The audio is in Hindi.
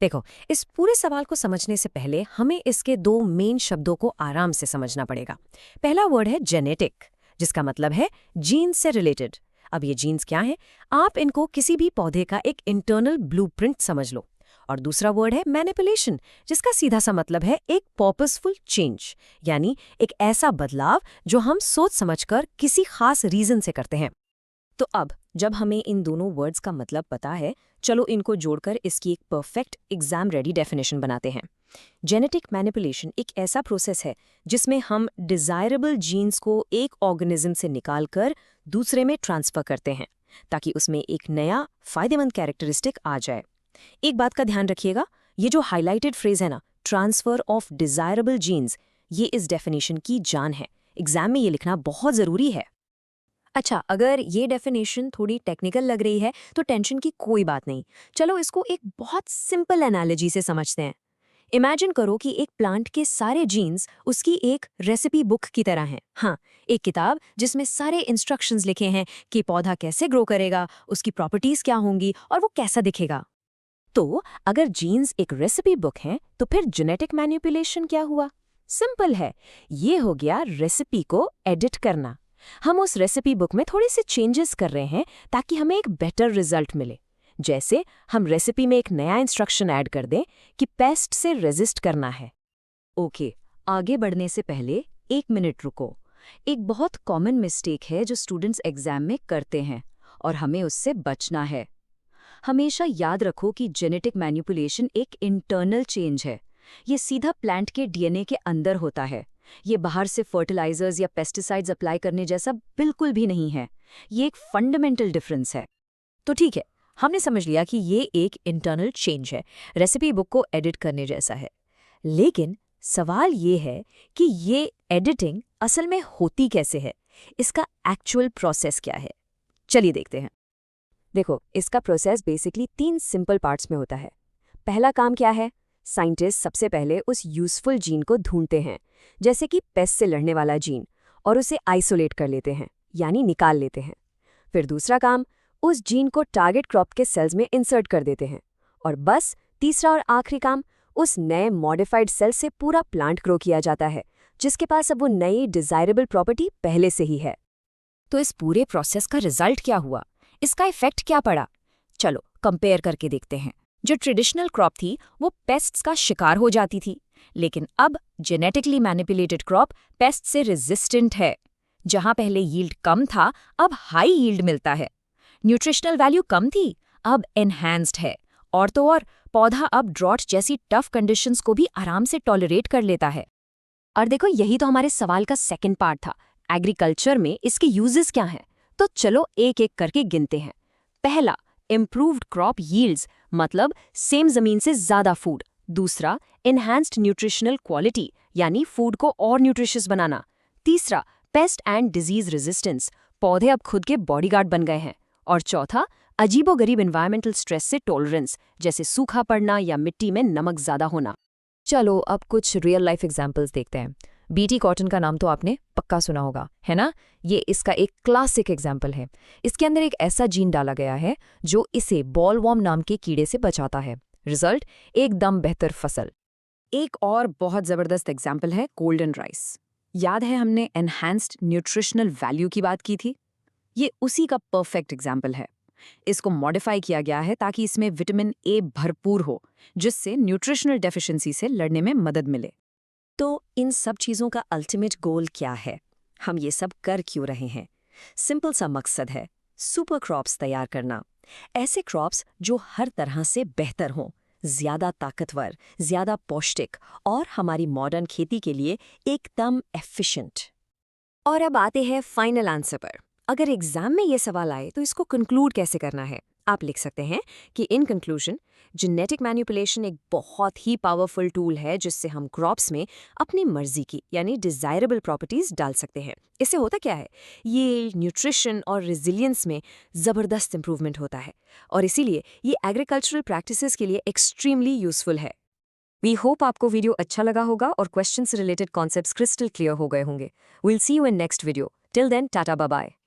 देखो, इस पूरे सवाल को समझने से पहले हमें इसके दो मेन शब्दों को आराम से समझना पड़ेगा। पहला वर्ड है जेनेटिक, जिसका मतलब है जीन से रिलेटेड। अब ये जीन्स क्या हैं? आप इनको किसी भी पौधे का एक इंटरनल ब्लूप्रिंट समझ लो। और दूसरा वर्ड है मैनिपुलेशन, जिसका सीधा सा मतलब है एक पर्पसफुल चेंज, यानी एक ऐसा बदलाव जो हम सोच समझकर किसी खास रीजन से करते हैं। तो अब जब हमें इन दोनों वर्ड्स का मतलब पता है, चलो इनको जोड़कर इसकी एक परफेक्ट एग्जाम रेडी डेफिनेशन बनाते हैं। जेनेटिक मैनिपुलेशन एक ऐसा प्रोसेस है जिसमें हम डिजायरेबल जीन्स को एक ऑर्गेनिज्म से निकालकर दूसरे में ट्रांसफर करते हैं ताकि उसमें एक नया फायदेमंद कैरेक्टरिस्टिक आ जाए। एक बात का ध्यान रखिएगा, ये जो हाईलाइटेड फ्रेज है ना, ट्रांसफर ऑफ डिजायरेबल जीन्स, ये इस डेफिनेशन की जान है। एग्जाम में ये लिखना बहुत जरूरी है। अच्छा, अगर ये डेफिनेशन थोड़ी टेक्निकल लग रही है तो टेंशन की कोई बात नहीं। चलो इसको एक बहुत सिंपल एनालॉजी से समझते हैं। इमेजिन करो कि एक प्लांट के सारे जीन्स उसकी एक रेसिपी बुक की तरह हैं। हाँ, एक किताब जिसमें सारे इंस्ट्रक्शंस लिखे हैं कि पौधा कैसे ग्रो करेगा, उसकी प्रॉपर्टीज क्या होंगी और वो कैसा दिखेगा। तो अगर जीन्स एक रेसिपी बुक है तो फिर जेनेटिक मैनिपुलेशन क्या हुआ? सिंपल है, ये हो गया रेसिपी को एडिट करना। हम उस रेसिपी बुक में थोड़े से चेंजेस कर रहे हैं ताकि हमें एक बेटर रिजल्ट मिले। जैसे हम रेसिपी में एक नया इंस्ट्रक्शन ऐड कर दें कि पेस्ट से रेजिस्ट करना है। ओके, आगे बढ़ने से पहले 1 मिनट रुको। एक बहुत कॉमन मिस्टेक है जो स्टूडेंट्स एग्जाम में करते हैं और हमें उससे बचना है। हमेशा याद रखो कि जेनेटिक मैनिपुलेशन एक इंटरनल चेंज है। ये सीधा प्लांट के डीएनए के अंदर होता है। ये बाहर से फर्टिलाइजर्स या पेस्टिसाइड्स अप्लाई करने जैसा बिल्कुल भी नहीं है। ये एक फंडामेंटल डिफरेंस है। तो ठीक है, हमने समझ लिया कि ये एक इंटरनल चेंज है, रेसिपी बुक को एडिट करने जैसा है। लेकिन सवाल ये है कि ये एडिटिंग असल में होती कैसे है? इसका एक्चुअल प्रोसेस क्या है? चलिए देखते हैं। देखो, इसका प्रोसेस बेसिकली 3 सिंपल पार्ट्स में होता है। पहला काम क्या है? साइंटिस्ट सबसे पहले उस यूजफुल जीन को ढूंढते हैं, जैसे कि पेस्ट से लड़ने वाला जीन, और उसे आइसोलेट कर लेते हैं, यानी निकाल लेते हैं। फिर दूसरा काम, उस जीन को टारगेट क्रॉप के सेल्स में इंसर्ट कर देते हैं। और बस तीसरा और आखिरी काम, उस नए मॉडिफाइड सेल से पूरा प्लांट ग्रो किया जाता है, जिसके पास अब वो नई डिजायरेबल प्रॉपर्टी पहले से ही है। तो इस पूरे प्रोसेस का रिजल्ट क्या हुआ? इसका इफेक्ट क्या पड़ा? चलो कंपेयर करके देखते हैं। जो ट्रेडिशनल क्रॉप थी वो पेस्ट्स का शिकार हो जाती थी, लेकिन अब जेनेटिकली मैनिपुलेटेड क्रॉप पेस्ट से रेजिस्टेंट है। जहां पहले यील्ड कम था, अब हाई यील्ड मिलता है। न्यूट्रिशनल वैल्यू कम थी, अब एनहांस्ड है। और तो और, पौधा अब ड्रॉट जैसी टफ कंडीशंस को भी आराम से टॉलरेट कर लेता है। और देखो, यही तो हमारे सवाल का सेकंड पार्ट था। एग्रीकल्चर में इसके यूजेस क्या हैं? तो चलो एक एक करके गिनते हैं। पहला, इम्प्रूव्ड क्रॉप यील्ड्स, मतलब सेम जमीन से ज्यादा फूड। दूसरा, एनहांस्ड न्यूट्रिशनल क्वालिटी, यानी फूड को और न्यूट्रिशियस बनाना। तीसरा, पेस्ट एंड डिजीज रेजिस्टेंस, पौधे अब खुद के बॉडीगार्ड बन गए हैं। और चौथा, अजीबोगरीब एनवायरमेंटल स्ट्रेस से टॉलरेंस, जैसे सूखा पड़ना या मिट्टी में नमक ज्यादा होना। चलो अब कुछ रियल लाइफ एग्जाम्पल्स देखते हैं। बीटी कॉटन का नाम तो आपने पक्का सुना होगा, है ना? ये इसका एक क्लासिक एग्जाम्पल है। इसके अंदर एक ऐसा जीन डाला गया है जो इसे बॉलवॉर्म नाम के कीड़े से बचाता है। रिजल्ट, एकदम बेहतर फसल। एक और बहुत जबरदस्त एग्जाम्पल है गोल्डन राइस। याद है हमने एनहांस्ड न्यूट्रिशनल वैल्यू की बात की थी? ये उसी का परफेक्ट एग्जाम्पल है। इसको मॉडिफाई किया गया है ताकि इसमें विटामिन ए भरपूर हो, जिससे न्यूट्रिशनल डेफिशिएंसी से लड़ने में मदद मिले। तो इन सब चीज़ों का अल्टीमेट गोल क्या है? हम ये सब कर क्यों रहे हैं? सिंपल सा मकसद है, सुपर क्रॉप्स तैयार करना। ऐसे क्रॉप्स जो हर तरह से बेहतर हों, ज्यादा ताकतवर, ज्यादा पौष्टिक और हमारी मॉडर्न खेती के लिए एकदम एफिशिएंट। और अब आते हैं फाइनल आंसर पर। अगर एग्जाम में ये सवाल आए तो इसको कंक्लूड कैसे करना है? आप लिख सकते हैं कि इन कंक्लूजन, जेनेटिक मैनिपुलेशन एक बहुत ही पावरफुल टूल है जिससे हम क्रॉप्स में अपनी मर्जी की यानी डिजायरेबल प्रॉपर्टीज डाल सकते हैं। इससे होता क्या है? ये न्यूट्रिशन और रेजिलियंस में ज़बरदस्त इंप्रूवमेंट होता है और इसीलिए ये एग्रीकल्चरल प्रैक्टिसेस के लिए एक्सट्रीमली यूजफुल है। वी होप आपको वीडियो अच्छा लगा होगा और क्वेश्चन से रिलेटेड कॉन्सेप्ट्स क्रिस्टल क्लियर हो गए होंगे। Will see you in next video. Till then, tata bye bye.